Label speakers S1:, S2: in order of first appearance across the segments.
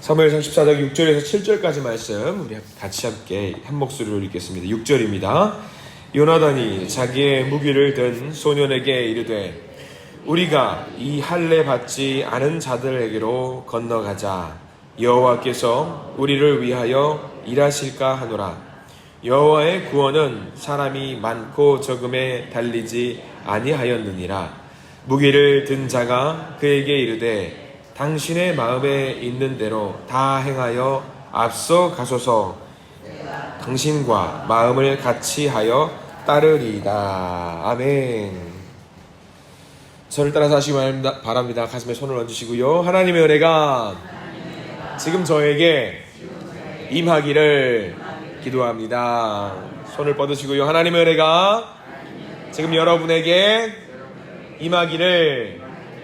S1: 사무엘상 14장 6절에서 7절까지 말씀 우리 같이 함께 한 목소리로 읽겠습니다. 6절입니다. 요나단이 자기의 무기를 든 소년에게 이르되 우리가 이 할례 받지 않은 자들에게로 건너가자. 여호와께서 우리를 위하여 일하실까 하노라. 여호와의 구원은 사람이 많고 적음에 달리지 아니하였느니라. 무기를 든 자가 그에게 이르되 당신의 마음에 있는 대로 다 행하여 앞서 가소서. 당신과 마음을 같이 하여 따르리이다. 아멘. 저를 따라서 하시기 바랍니다. 가슴에 손을 얹으시고요. 하나님의 은혜가 지금 저에게 임하기를 기도합니다. 손을 뻗으시고요. 하나님의 은혜가 지금 여러분에게 임하기를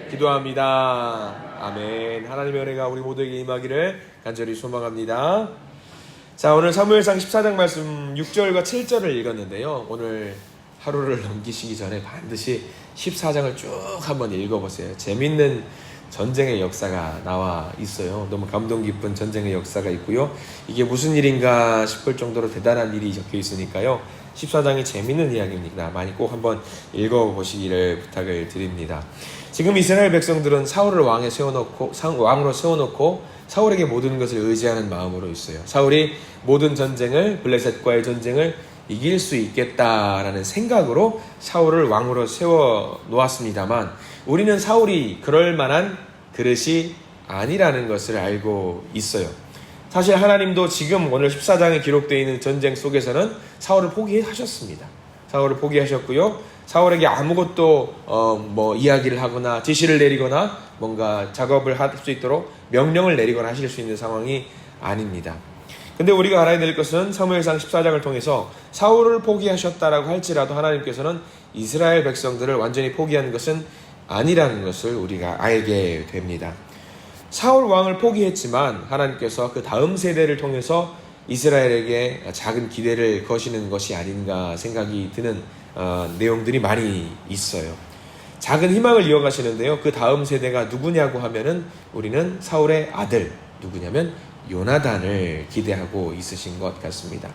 S1: 기도합니다. 아멘. 하나님의 은혜가 우리 모두에게 임하기를 간절히 소망합니다. 자, 오늘 사무엘상 14장 말씀 6절과 7절을 읽었는데요. 오늘 하루를 넘기시기 전에 반드시 14장을 쭉 한번 읽어보세요. 재밌는 전쟁의 역사가 나와 있어요. 너무 감동 깊은 전쟁의 역사가 있고요. 이게 무슨 일인가 싶을 정도로 대단한 일이 적혀 있으니까요. 14장이 재밌는 이야기입니다. 많이 꼭 한번 읽어보시기를 부탁을 드립니다. 지금 이스라엘 백성들은 사울을 왕으로 세워놓고 사울에게 모든 것을 의지하는 마음으로 있어요. 사울이 모든 전쟁을, 블레셋과의 전쟁을 이길 수 있겠다라는 생각으로 사울을 왕으로 세워놓았습니다만 우리는 사울이 그럴 만한 그릇이 아니라는 것을 알고 있어요. 사실 하나님도 지금 오늘 14장에 기록되어 있는 전쟁 속에서는 사울을 포기하셨습니다. 사울을 포기하셨고요. 사울에게 아무것도 이야기를 하거나 지시를 내리거나 뭔가 작업을 할 수 있도록 명령을 내리거나 하실 수 있는 상황이 아닙니다. 근데 우리가 알아야 될 것은 사무엘상 14장을 통해서 사울을 포기하셨다라고 할지라도 하나님께서는 이스라엘 백성들을 완전히 포기한 것은 아니라는 것을 우리가 알게 됩니다. 사울 왕을 포기했지만 하나님께서 그 다음 세대를 통해서 이스라엘에게 작은 기대를 거시는 것이 아닌가 생각이 드는 내용들이 많이 있어요. 작은 희망을 이어가시는데요. 그 다음 세대가 누구냐고 하면은 우리는 사울의 아들 누구냐면 요나단을 기대하고 있으신 것 같습니다.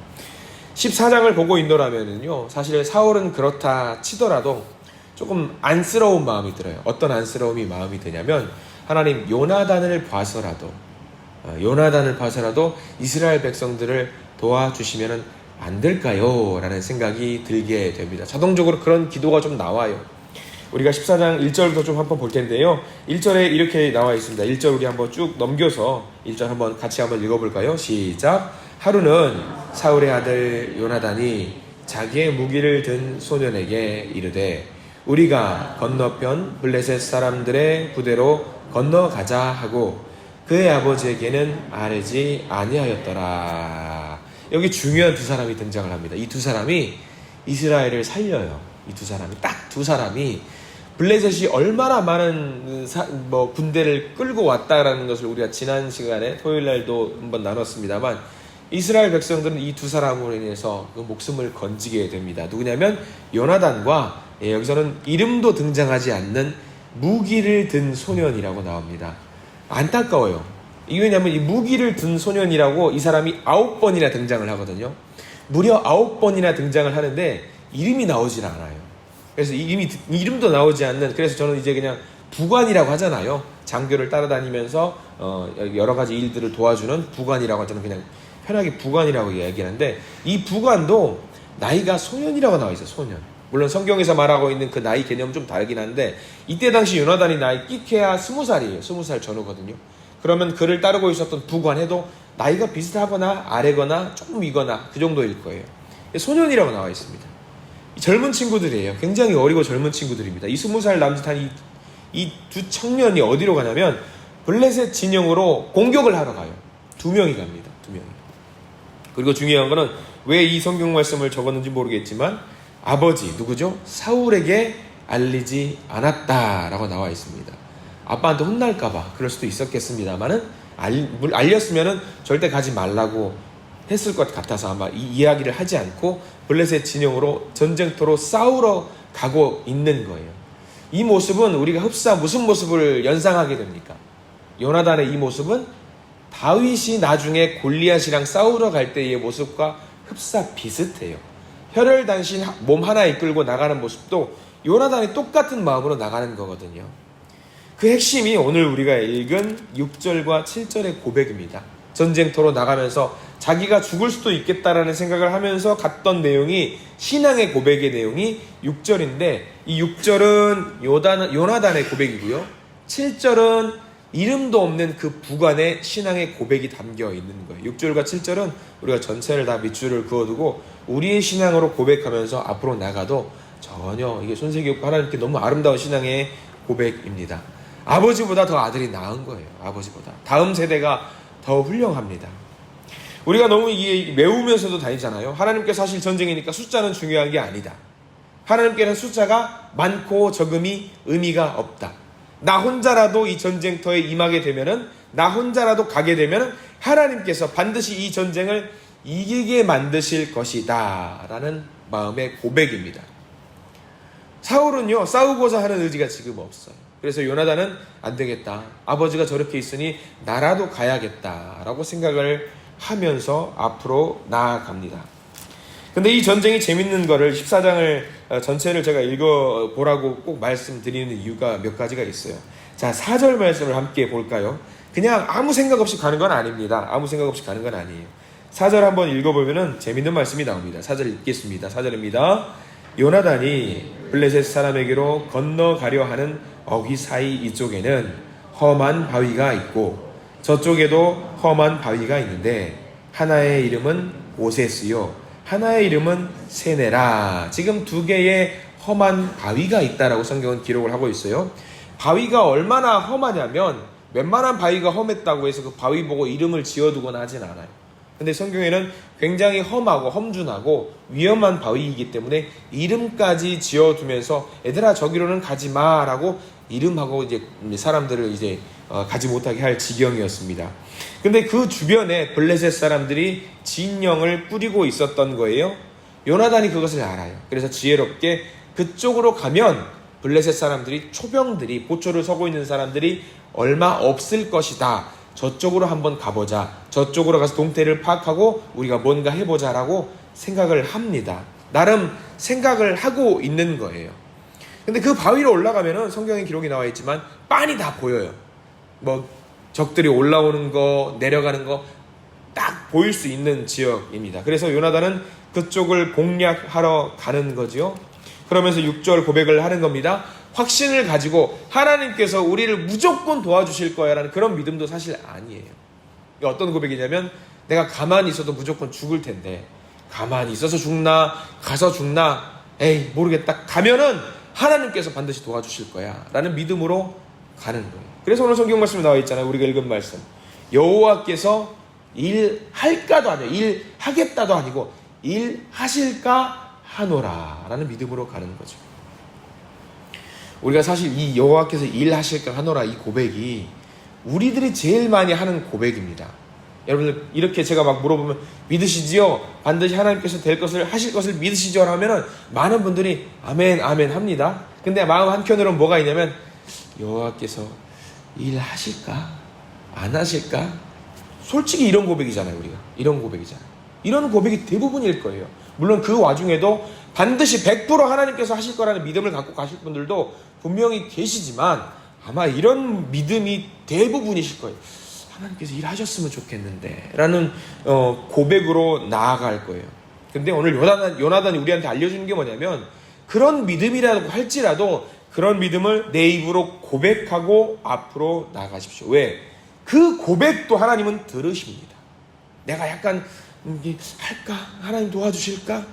S1: 14장을 보고 있노라면은요, 사실 사울은 그렇다 치더라도 조금 안쓰러운 마음이 들어요. 어떤 안쓰러움이 마음이 드냐면 하나님 요나단을 봐서라도 이스라엘 백성들을 도와주시면 안 될까요? 라는 생각이 들게 됩니다. 자동적으로 그런 기도가 좀 나와요. 우리가 14장 1절부터 좀 한번 볼 텐데요. 1절에 이렇게 나와 있습니다. 1절 우리 한번 쭉 넘겨서 1절 같이 한번 읽어볼까요? 시작. 하루는 사울의 아들 요나단이 자기의 무기를 든 소년에게 이르되 우리가 건너편 블레셋 사람들의 부대로 건너가자 하고 그의 아버지에게는 아뢰지 아니하였더라. 여기 중요한 두 사람이 등장을 합니다. 이 두 사람이 이스라엘을 살려요. 이 두 사람이 딱 두 사람이 블레셋이 얼마나 많은 군대를 끌고 왔다라는 것을 우리가 지난 시간에 토요일날도 한번 나눴습니다만 이스라엘 백성들은 이 두 사람으로 인해서 그 목숨을 건지게 됩니다. 누구냐면 요나단과 여기서는 이름도 등장하지 않는 무기를 든 소년이라고 나옵니다. 안타까워요. 이게 왜냐하면 이 무기를 든 소년이라고 이 사람이 9번이나 등장을 하거든요. 무려 9번이나 등장을 하는데 이름이 나오질 않아요. 그래서 이름도 나오지 않는, 그래서 저는 이제 그냥 부관이라고 하잖아요. 장교를 따라다니면서 여러 가지 일들을 도와주는 부관이라고 저는 그냥 편하게 부관이라고 이야기하는데 이 부관도 나이가 소년이라고 나와 있어요. 소년. 물론 성경에서 말하고 있는 그 나이 개념은 좀 다르긴 한데 이때 당시 요나단이 나이 끼케야 20살이에요. 20살 전후거든요. 그러면 그를 따르고 있었던 부관해도 나이가 비슷하거나 아래거나 조금 위거나 그 정도일 거예요. 소년이라고 나와 있습니다. 젊은 친구들이에요. 굉장히 어리고 젊은 친구들입니다. 이 20살 남짓한 이 두 청년이 어디로 가냐면 블레셋 진영으로 공격을 하러 가요. 2명이 갑니다. 2명이. 그리고 중요한 거는 왜 이 성경 말씀을 적었는지 모르겠지만 아버지 누구죠? 사울에게 알리지 않았다라고 나와 있습니다. 아빠한테 혼날까봐 그럴 수도 있었겠습니다만은 알렸으면은 절대 가지 말라고 했을 것 같아서 아마 이 이야기를 하지 않고 블레셋 진영으로 전쟁터로 싸우러 가고 있는 거예요. 이 모습은 우리가 흡사 무슨 모습을 연상하게 됩니까? 요나단의 이 모습은 다윗이 나중에 골리앗이랑 싸우러 갈 때의 모습과 흡사 비슷해요. 혈혈단신 몸 하나 이끌고 나가는 모습도 요나단이 똑같은 마음으로 나가는 거거든요. 그 핵심이 오늘 우리가 읽은 6절과 7절의 고백입니다. 전쟁터로 나가면서 자기가 죽을 수도 있겠다라는 생각을 하면서 갔던 내용이, 신앙의 고백의 내용이 6절인데, 이 6절은 요나단의 고백이고요, 7절은 이름도 없는 그 부관의 신앙의 고백이 담겨 있는 거예요. 6절과 7절은 우리가 전체를 다 밑줄을 그어두고 우리의 신앙으로 고백하면서 앞으로 나가도 전혀 이게 손색이 없고 하나님께 너무 아름다운 신앙의 고백입니다. 아버지보다 더 아들이 나은 거예요. 아버지보다 다음 세대가 더 훌륭합니다. 우리가 너무 이게 외우면서도 다니잖아요. 하나님께서 사실 전쟁이니까 숫자는 중요한 게 아니다. 하나님께는 숫자가 많고 적음이 의미가 없다. 나 혼자라도 이 전쟁터에 임하게 되면은, 나 혼자라도 가게 되면은 하나님께서 반드시 이 전쟁을 이기게 만드실 것이다 라는 마음의 고백입니다. 사울은요, 싸우고자 하는 의지가 지금 없어요. 그래서 요나단은 안 되겠다, 아버지가 저렇게 있으니 나라도 가야겠다 라고 생각을 하면서 앞으로 나아갑니다. 근데 이 전쟁이 재밌는 거를 14장을 전체를 제가 읽어보라고 꼭 말씀드리는 이유가 몇 가지가 있어요. 자, 4절 말씀을 함께 볼까요? 그냥 아무 생각 없이 가는 건 아닙니다. 아무 생각 없이 가는 건 아니에요. 4절 한번 읽어보면 재밌는 말씀이 나옵니다. 4절 읽겠습니다. 4절입니다. 요나단이 블레셋 사람에게로 건너가려 하는 어귀 사이 이쪽에는 험한 바위가 있고 저쪽에도 험한 바위가 있는데 하나의 이름은 오세스요 하나의 이름은 세네라. 지금 두 개의 험한 바위가 있다라고 성경은 기록을 하고 있어요. 바위가 얼마나 험하냐면 웬만한 바위가 험했다고 해서 그 바위 보고 이름을 지어두거나 하진 않아요. 근데 성경에는 굉장히 험하고 험준하고 위험한 바위이기 때문에 이름까지 지어두면서 얘들아 저기로는 가지마 라고 이름하고 이제 사람들을 이제 가지 못하게 할 지경이었습니다. 근데 그 주변에 블레셋 사람들이 진영을 꾸리고 있었던 거예요. 요나단이 그것을 알아요. 그래서 지혜롭게 그쪽으로 가면 블레셋 사람들이, 초병들이, 보초를 서고 있는 사람들이 얼마 없을 것이다. 저쪽으로 한번 가보자. 저쪽으로 가서 동태를 파악하고 우리가 뭔가 해보자 라고 생각을 합니다. 나름 생각을 하고 있는 거예요. 근데 그 바위로 올라가면은 성경에 기록이 나와 있지만 빤히 다 보여요. 뭐 적들이 올라오는 거, 내려가는 거 딱 보일 수 있는 지역입니다. 그래서 요나단은 그쪽을 공략하러 가는 거지요. 그러면서 6절 고백을 하는 겁니다. 확신을 가지고 하나님께서 우리를 무조건 도와주실 거야 라는 그런 믿음도 사실 아니에요. 어떤 고백이냐면 내가 가만히 있어도 무조건 죽을 텐데 가만히 있어서 죽나 가서 죽나 에이 모르겠다. 가면은 하나님께서 반드시 도와주실 거야 라는 믿음으로 가는 거예요. 그래서 오늘 성경 말씀에 나와 있잖아요. 우리가 읽은 말씀, 여호와께서 일할까도 아니에요. 일하겠다도 아니고 일하실까 하노라 라는 믿음으로 가는 거죠. 우리가 사실 이 여호와께서 일하실까 하노라 이 고백이 우리들이 제일 많이 하는 고백입니다. 여러분들 이렇게 제가 막 물어보면 믿으시지요? 반드시 하나님께서 될 것을 하실 것을 믿으시죠? 하면은 많은 분들이 아멘 아멘 합니다. 근데 마음 한켠으로는 뭐가 있냐면 여호와께서 일하실까? 안 하실까? 솔직히 이런 고백이잖아요. 우리가 이런 고백이잖아요. 이런 고백이 대부분일 거예요. 물론 그 와중에도 반드시 100% 하나님께서 하실 거라는 믿음을 갖고 가실 분들도 분명히 계시지만 아마 이런 믿음이 대부분이실 거예요. 하나님께서 일하셨으면 좋겠는데 라는 고백으로 나아갈 거예요. 근데 오늘 요나단이 우리한테 알려주는 게 뭐냐면 그런 믿음이라고 할지라도 그런 믿음을 내 입으로 고백하고 앞으로 나가십시오. 왜? 그 고백도 하나님은 들으십니다. 내가 약간 할까? 하나님 도와주실까?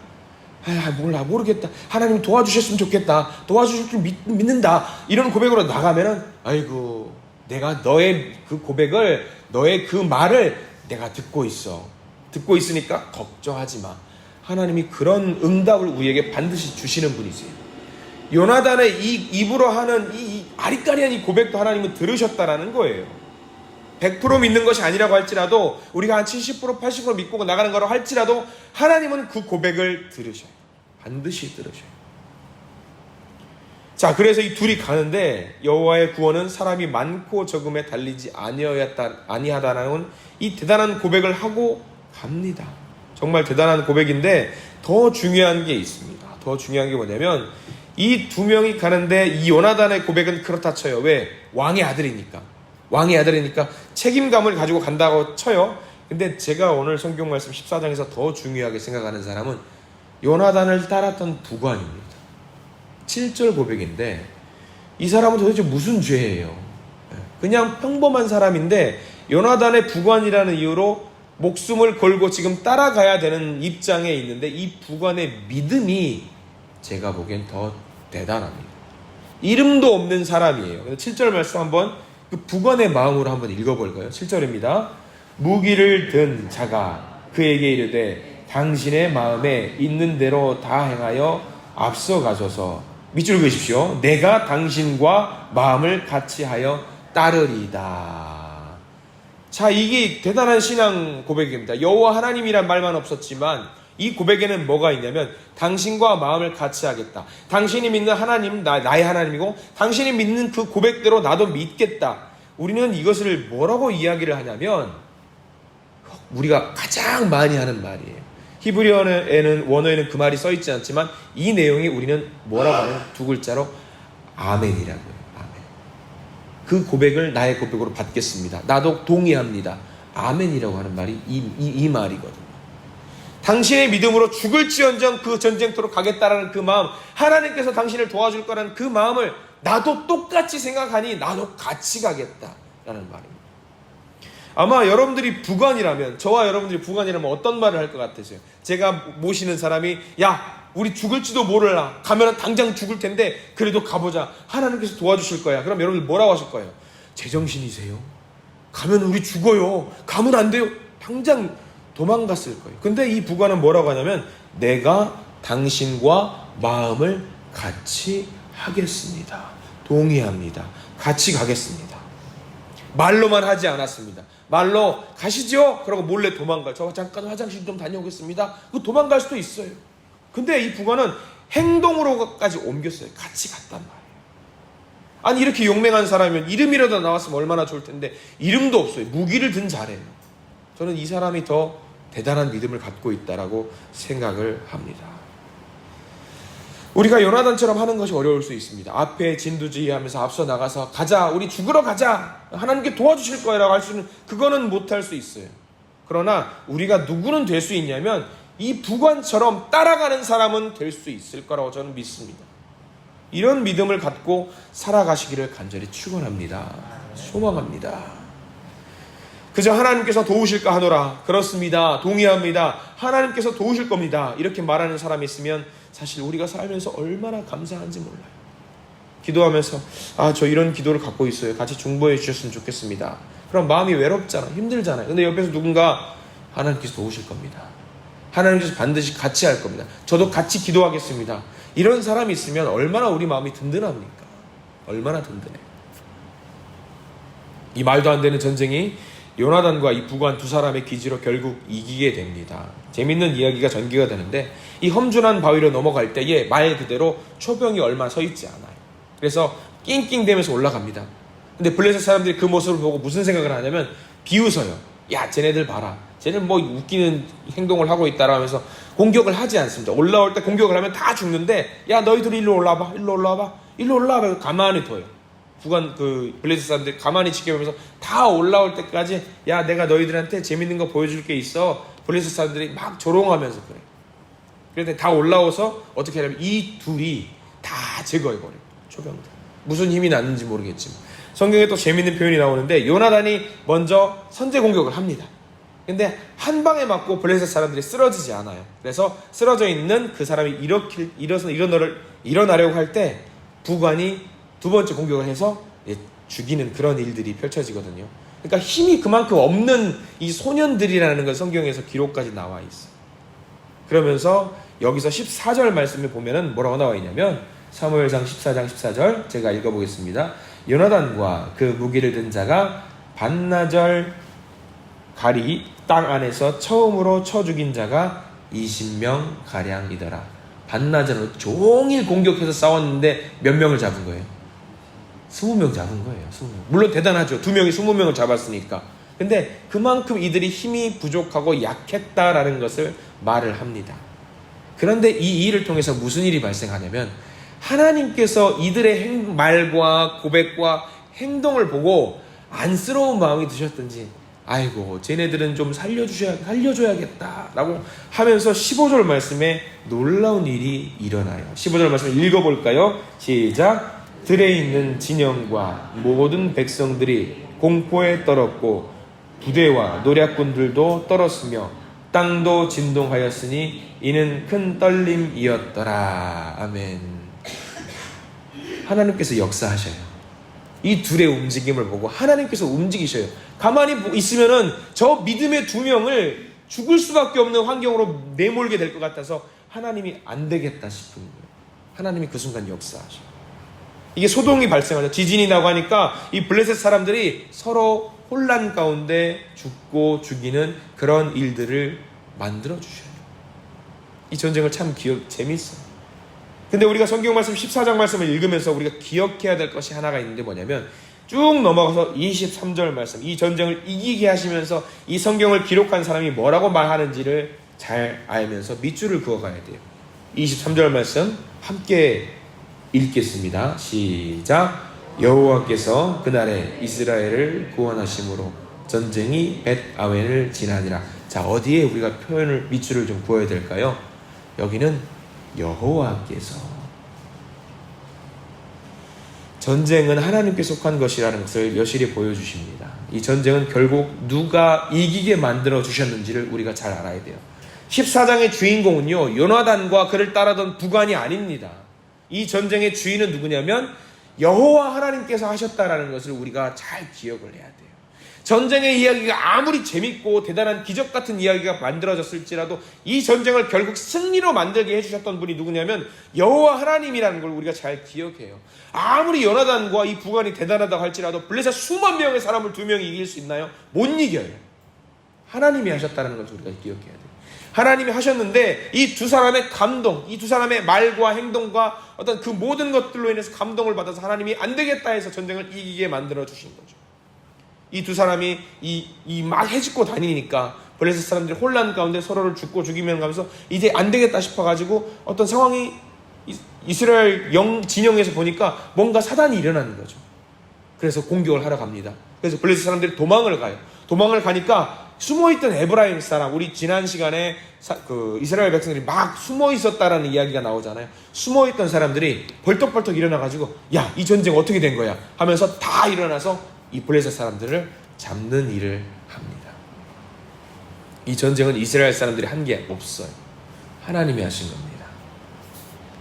S1: 몰라 모르겠다. 하나님 도와주셨으면 좋겠다. 도와주실 줄 믿는다. 이런 고백으로 나가면은 아이고 내가 너의 그 고백을, 너의 그 말을 내가 듣고 있어. 듣고 있으니까 걱정하지 마. 하나님이 그런 응답을 우리에게 반드시 주시는 분이세요. 요나단의 이 입으로 하는 이 아리까리한 이 고백도 하나님은 들으셨다라는 거예요. 100% 믿는 것이 아니라고 할지라도 우리가 한 70% 80% 믿고 나가는 거라고 할지라도 하나님은 그 고백을 들으셔요. 반드시 들으셔요. 자, 그래서 이 둘이 가는데 여호와의 구원은 사람이 많고 적음에 달리지 아니하다라는 이 대단한 고백을 하고 갑니다. 정말 대단한 고백인데 더 중요한 게 있습니다. 더 중요한 게 뭐냐면 이 두 명이 가는데 이 요나단의 고백은 그렇다 쳐요. 왜? 왕의 아들이니까. 왕의 아들이니까 책임감을 가지고 간다고 쳐요. 근데 제가 오늘 성경 말씀 14장에서 더 중요하게 생각하는 사람은 요나단을 따랐던 부관입니다. 7절 고백인데 이 사람은 도대체 무슨 죄예요? 그냥 평범한 사람인데 요나단의 부관이라는 이유로 목숨을 걸고 지금 따라가야 되는 입장에 있는데 이 부관의 믿음이 제가 보기엔 더 대단합니다. 이름도 없는 사람이에요. 7절 말씀 한번 그 부관의 마음으로 한번 읽어볼까요? 7절입니다. 무기를 든 자가 그에게 이르되 당신의 마음에 있는 대로 다 행하여 앞서가소서. 밑줄 그으십시오. 내가 당신과 마음을 같이 하여 따르리다. 자, 이게 대단한 신앙 고백입니다. 여호와 하나님이란 말만 없었지만 이 고백에는 뭐가 있냐면 당신과 마음을 같이 하겠다. 당신이 믿는 하나님 나의 하나님이고 당신이 믿는 그 고백대로 나도 믿겠다. 우리는 이것을 뭐라고 이야기를 하냐면 우리가 가장 많이 하는 말이에요. 히브리어에는 원어에는 그 말이 써있지 않지만 이 내용이 우리는 뭐라고 하냐면 두 글자로 아멘이라고요. 아멘. 그 고백을 나의 고백으로 받겠습니다. 나도 동의합니다. 아멘이라고 하는 말이 이 말이거든요. 당신의 믿음으로 죽을지언정 그 전쟁터로 가겠다라는 그 마음, 하나님께서 당신을 도와줄 거라는 그 마음을 나도 똑같이 생각하니 나도 같이 가겠다라는 말입니다. 아마 여러분들이 부관이라면, 저와 여러분들이 부관이라면 어떤 말을 할 것 같으세요? 제가 모시는 사람이 야 우리 죽을지도 몰라, 가면 당장 죽을 텐데 그래도 가보자, 하나님께서 도와주실 거야. 그럼 여러분들 뭐라고 하실 거예요? 제정신이세요? 가면 우리 죽어요. 가면 안 돼요. 당장 도망갔을 거예요. 근데 이 부관은 뭐라고 하냐면 내가 당신과 마음을 같이 하겠습니다. 동의합니다. 같이 가겠습니다. 말로만 하지 않았습니다. 말로 가시죠. 그러고 몰래 도망가요. 저 잠깐 화장실 좀 다녀오겠습니다. 그 도망갈 수도 있어요. 근데 이 부관은 행동으로까지 옮겼어요. 같이 갔단 말이에요. 아니 이렇게 용맹한 사람이면 이름이라도 나왔으면 얼마나 좋을 텐데 이름도 없어요. 무기를 든 자래요. 저는 이 사람이 더 대단한 믿음을 갖고 있다라고 생각을 합니다. 우리가 요나단처럼 하는 것이 어려울 수 있습니다. 앞에 진두지휘하면서 앞서 나가서 가자, 우리 죽으러 가자, 하나님께 도와주실 거야 라고 할 수는, 그거는 못할 수 있어요. 그러나 우리가 누구는 될 수 있냐면 이 부관처럼 따라가는 사람은 될 수 있을 거라고 저는 믿습니다. 이런 믿음을 갖고 살아가시기를 간절히 축원합니다. 소망합니다. 그저 하나님께서 도우실까 하노라. 그렇습니다. 동의합니다. 하나님께서 도우실 겁니다. 이렇게 말하는 사람이 있으면 사실 우리가 살면서 얼마나 감사한지 몰라요. 기도하면서 저 이런 기도를 갖고 있어요. 같이 중보해 주셨으면 좋겠습니다. 그럼 마음이 외롭잖아. 힘들잖아요. 근데 옆에서 누군가 하나님께서 도우실 겁니다. 하나님께서 반드시 같이 할 겁니다. 저도 같이 기도하겠습니다. 이런 사람이 있으면 얼마나 우리 마음이 든든합니까? 얼마나 든든해요. 이 말도 안 되는 전쟁이 요나단과 이 부관 두 사람의 기지로 결국 이기게 됩니다. 재밌는 이야기가 전개가 되는데 이 험준한 바위로 넘어갈 때에 말 그대로 초병이 얼마 서 있지 않아요. 그래서 낑낑대면서 올라갑니다. 근데 블레셋 사람들이 그 모습을 보고 무슨 생각을 하냐면 비웃어요. 야 쟤네들 봐라. 쟤는 뭐 웃기는 행동을 하고 있다라 하면서 공격을 하지 않습니다. 올라올 때 공격을 하면 다 죽는데 야 너희들이 일로 올라와봐. 일로 올라와봐. 일로 올라와봐. 가만히 둬요. 부관 그 블레셋 사람들이 가만히 지켜보면서 다 올라올 때까지 야 내가 너희들한테 재밌는 거 보여줄 게 있어. 블레셋 사람들이 막 조롱하면서 그래. 그런데 다 올라와서 어떻게 하냐면 이 둘이 다 제거해버려요. 초병들. 무슨 힘이 났는지 모르겠지만 성경에 또 재밌는 표현이 나오는데 요나단이 먼저 선제 공격을 합니다. 근데 한 방에 맞고 블레셋 사람들이 쓰러지지 않아요. 그래서 쓰러져 있는 그 사람이 일어나려고 할 때 부관이 두 번째 공격을 해서 죽이는 그런 일들이 펼쳐지거든요. 그러니까 힘이 그만큼 없는 이 소년들이라는 건 성경에서 기록까지 나와 있어요. 그러면서 여기서 14절 말씀을 보면은 뭐라고 나와 있냐면 사무엘상 14장 14절 제가 읽어보겠습니다. 요나단과 그 무기를 든 자가 반나절 가리 땅 안에서 처음으로 쳐 죽인 자가 20명 가량이더라. 반나절 종일 공격해서 싸웠는데 몇 명을 잡은 거예요? 20명 잡은 거예요. 20명. 물론 대단하죠. 2명이 20명을 잡았으니까. 근데 그만큼 이들이 힘이 부족하고 약했다라는 것을 말을 합니다. 그런데 이 일을 통해서 무슨 일이 발생하냐면 하나님께서 이들의 말과 고백과 행동을 보고 안쓰러운 마음이 드셨든지 아이고 쟤네들은 좀 살려줘야겠다라고 하면서 15절 말씀에 놀라운 일이 일어나요. 15절 말씀을 읽어볼까요? 시작. 들에 있는 진영과 모든 백성들이 공포에 떨었고 부대와 노략군들도 떨었으며 땅도 진동하였으니 이는 큰 떨림이었더라. 아멘. 하나님께서 역사하셔요. 이 둘의 움직임을 보고 하나님께서 움직이셔요. 가만히 있으면은 저 믿음의 2명을 죽을 수밖에 없는 환경으로 내몰게 될 것 같아서 하나님이 안 되겠다 싶은 거예요. 하나님이 그 순간 역사하셔요. 이게 소동이 발생하죠. 지진이 나고 하니까 이 블레셋 사람들이 서로 혼란 가운데 죽고 죽이는 그런 일들을 만들어 주셔요. 이 전쟁을 참 재밌어요. 근데 우리가 성경 말씀 14장 말씀을 읽으면서 우리가 기억해야 될 것이 하나가 있는데 뭐냐면 쭉 넘어가서 23절 말씀, 이 전쟁을 이기게 하시면서 이 성경을 기록한 사람이 뭐라고 말하는지를 잘 알면서 밑줄을 그어가야 돼요. 23절 말씀 함께 읽겠습니다. 시작. 여호와께서 그날에 이스라엘을 구원하심으로 전쟁이 벳아웬을 지나니라. 자, 어디에 우리가 표현을 밑줄을 좀 그어야 될까요? 여기는 여호와께서. 전쟁은 하나님께 속한 것이라는 것을 여실히 보여주십니다. 이 전쟁은 결국 누가 이기게 만들어 주셨는지를 우리가 잘 알아야 돼요. 14장의 주인공은요, 요나단과 그를 따르던 부관이 아닙니다. 이 전쟁의 주인은 누구냐면 여호와 하나님께서 하셨다라는 것을 우리가 잘 기억을 해야 돼요. 전쟁의 이야기가 아무리 재밌고 대단한 기적 같은 이야기가 만들어졌을지라도 이 전쟁을 결국 승리로 만들게 해주셨던 분이 누구냐면 여호와 하나님이라는 걸 우리가 잘 기억해요. 아무리 요나단과 이 부관이 대단하다고 할지라도 블레셋 수만 명의 사람을 2명이 이길 수 있나요? 못 이겨요. 하나님이 하셨다는 것을 우리가 기억해야 돼요. 하나님이 하셨는데 이 두 사람의 감동, 이 두 사람의 말과 행동과 어떤 그 모든 것들로 인해서 감동을 받아서 하나님이 안 되겠다 해서 전쟁을 이기게 만들어 주신 거죠. 이 두 사람이 막 해집고 다니니까 블레셋 사람들이 혼란 가운데 서로를 죽고 죽이면 가면서 이제 안 되겠다 싶어가지고 어떤 상황이 이스라엘 진영에서 보니까 뭔가 사단이 일어나는 거죠. 그래서 공격을 하러 갑니다. 그래서 블레셋 사람들이 도망을 가요. 도망을 가니까 숨어있던 에브라임 사람, 우리 지난 시간에 이스라엘 백성들이 막 숨어있었다라는 이야기가 나오잖아요. 숨어있던 사람들이 벌떡벌떡 일어나가지고 야, 이 전쟁 어떻게 된 거야? 하면서 다 일어나서 이 블레셋 사람들을 잡는 일을 합니다. 이 전쟁은 이스라엘 사람들이 한 게 없어요. 하나님이 하신 겁니다.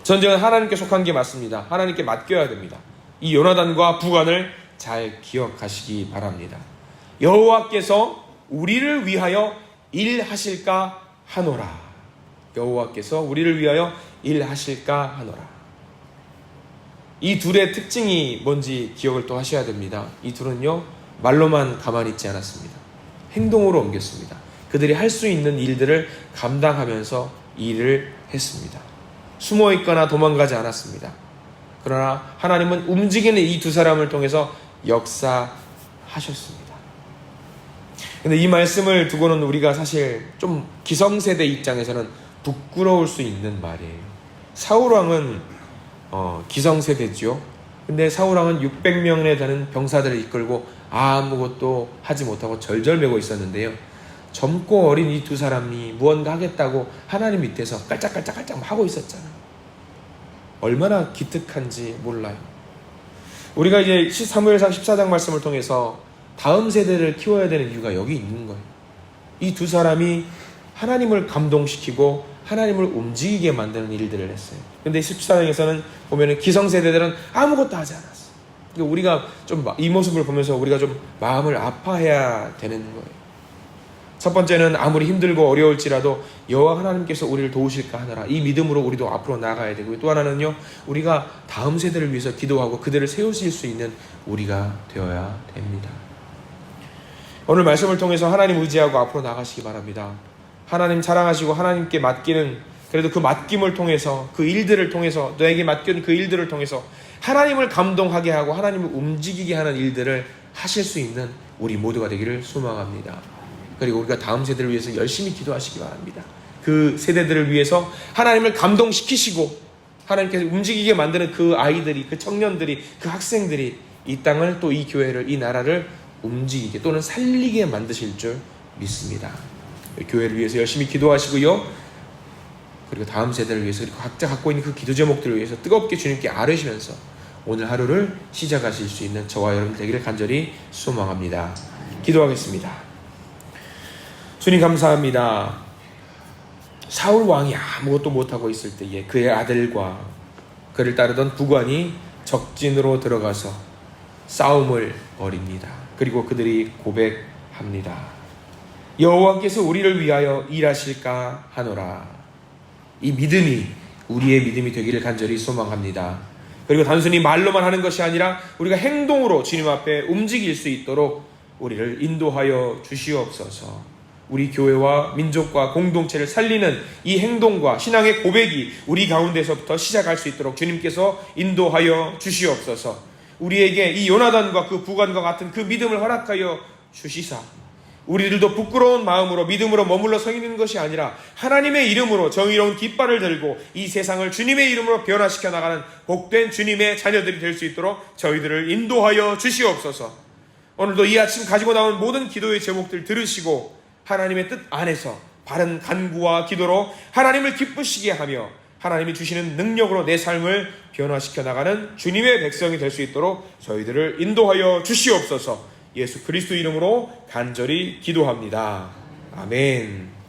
S1: 전쟁은 하나님께 속한 게 맞습니다. 하나님께 맡겨야 됩니다. 이 요나단과 부관을 잘 기억하시기 바랍니다. 여호와께서 우리를 위하여 일하실까 하노라. 여호와께서 우리를 위하여 일하실까 하노라. 이 둘의 특징이 뭔지 기억을 또 하셔야 됩니다. 이 둘은요, 말로만 가만히 있지 않았습니다. 행동으로 옮겼습니다. 그들이 할 수 있는 일들을 감당하면서 일을 했습니다. 숨어 있거나 도망가지 않았습니다. 그러나 하나님은 움직이는 이 두 사람을 통해서 역사하셨습니다. 근데 이 말씀을 두고는 우리가 사실 좀 기성세대 입장에서는 부끄러울 수 있는 말이에요. 사울왕은 기성세대죠. 근데 사울왕은 600명에 되는 병사들을 이끌고 아무것도 하지 못하고 절절매고 있었는데요. 젊고 어린 이 두 사람이 무언가 하겠다고 하나님 밑에서 깔짝깔짝 하고 있었잖아요. 얼마나 기특한지 몰라요. 우리가 이제 사무엘상 14장 말씀을 통해서 다음 세대를 키워야 되는 이유가 여기 있는 거예요. 이 두 사람이 하나님을 감동시키고 하나님을 움직이게 만드는 일들을 했어요. 근데 14장에서는 보면은 기성세대들은 아무것도 하지 않았어요. 그러니까 우리가 좀 이 모습을 보면서 우리가 좀 마음을 아파해야 되는 거예요. 첫 번째는 아무리 힘들고 어려울지라도 여호와 하나님께서 우리를 도우실까 하느라 이 믿음으로 우리도 앞으로 나가야 되고요. 또 하나는요, 우리가 다음 세대를 위해서 기도하고 그들을 세우실 수 있는 우리가 되어야 됩니다. 오늘 말씀을 통해서 하나님 의지하고 앞으로 나가시기 바랍니다. 하나님 사랑하시고 하나님께 맡기는 그래도 그 맡김을 통해서, 그 일들을 통해서, 너에게 맡긴 그 일들을 통해서 하나님을 감동하게 하고 하나님을 움직이게 하는 일들을 하실 수 있는 우리 모두가 되기를 소망합니다. 그리고 우리가 다음 세대를 위해서 열심히 기도하시기 바랍니다. 그 세대들을 위해서 하나님을 감동시키시고 하나님께서 움직이게 만드는 그 아이들이, 그 청년들이, 그 학생들이 이 땅을, 또 이 교회를, 이 나라를 움직이게 또는 살리게 만드실 줄 믿습니다. 교회를 위해서 열심히 기도하시고요, 그리고 다음 세대를 위해서, 그리고 각자 갖고 있는 그 기도 제목들을 위해서 뜨겁게 주님께 아뢰시면서 오늘 하루를 시작하실 수 있는 저와 여러분 되기를 간절히 소망합니다. 기도하겠습니다. 주님 감사합니다. 사울 왕이 아무것도 못하고 있을 때에 그의 아들과 그를 따르던 부관이 적진으로 들어가서 싸움을 벌입니다. 그리고 그들이 고백합니다. 여호와께서 우리를 위하여 일하실까 하노라. 이 믿음이 우리의 믿음이 되기를 간절히 소망합니다. 그리고 단순히 말로만 하는 것이 아니라 우리가 행동으로 주님 앞에 움직일 수 있도록 우리를 인도하여 주시옵소서. 우리 교회와 민족과 공동체를 살리는 이 행동과 신앙의 고백이 우리 가운데서부터 시작할 수 있도록 주님께서 인도하여 주시옵소서. 우리에게 이 요나단과 그 부관과 같은 그 믿음을 허락하여 주시사 우리들도 부끄러운 마음으로 믿음으로 머물러 서 있는 것이 아니라 하나님의 이름으로 정의로운 깃발을 들고 이 세상을 주님의 이름으로 변화시켜 나가는 복된 주님의 자녀들이 될 수 있도록 저희들을 인도하여 주시옵소서. 오늘도 이 아침 가지고 나온 모든 기도의 제목들 들으시고 하나님의 뜻 안에서 바른 간구와 기도로 하나님을 기쁘시게 하며 하나님이 주시는 능력으로 내 삶을 변화시켜 나가는 주님의 백성이 될 수 있도록 저희들을 인도하여 주시옵소서. 예수 그리스도 이름으로 간절히 기도합니다. 아멘.